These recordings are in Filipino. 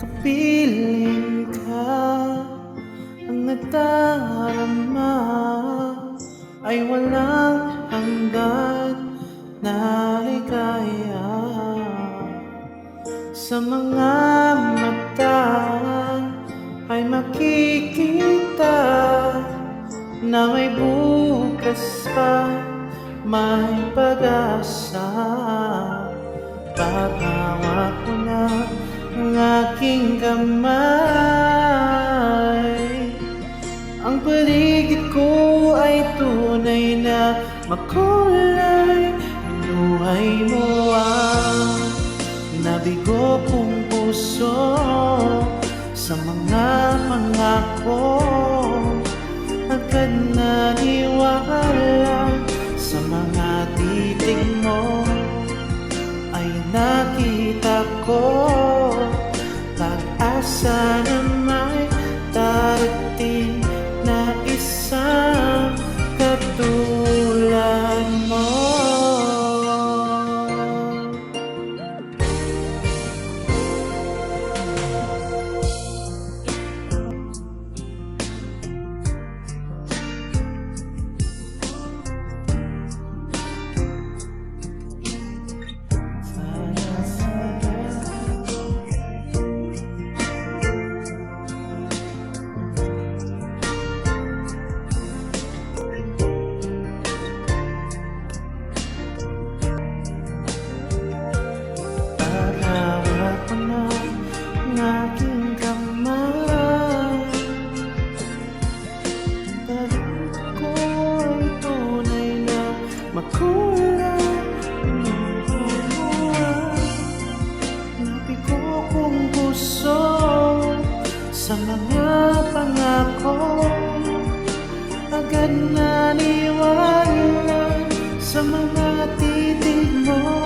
Kapiling ka ang nagdarama ay walang hanggan na ligaya. Sa mga mata ay makikita na may bukas pa, may pag-asa. Paghawak mo na ang aking kamay, ang paligid ko ay tunay na makulay. Buhay mo ang nabigo kong puso sa mga pangako. Agad naniwala sa mga titig mo, ay nakita ko pag-asa na may darating na isang katulad mo. Aking kamay, balik ko ay tunay na makulay. Nabigo kong puso sa mga pangako. Agad naniwala sa mga titig mo,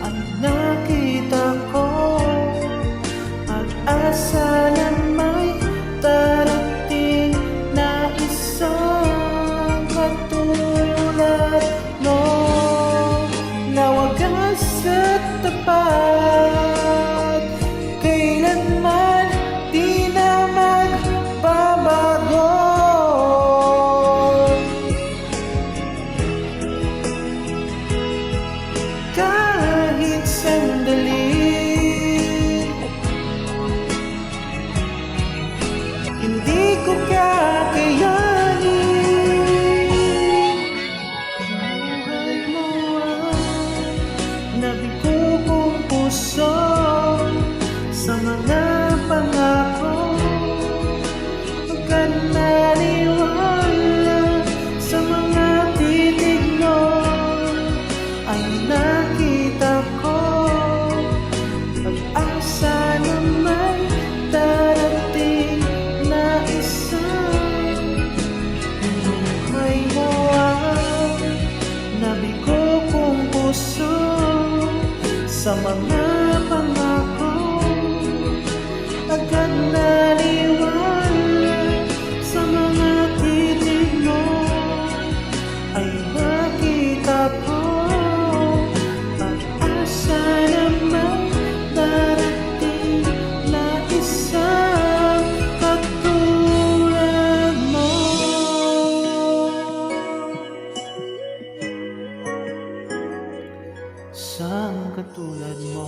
ang nakita ko asa na may darating na isang katulad mo, na wagas at tapat, kailanman di na magbabago. Kahit sandali hindi ko kakayanin. Buhay mo ang nabigo kong puso sa mga pangako. Agad naniwala sa mga titig mo, ay nakita ko pag-asa na may darating na isang. Buhay mo ang nabigo kong puso sa mga pangako. Agad naniwala sa mga titig mo, ay nakita ko pag-asa na may darating na isang katulad mo. Isang katulad mo.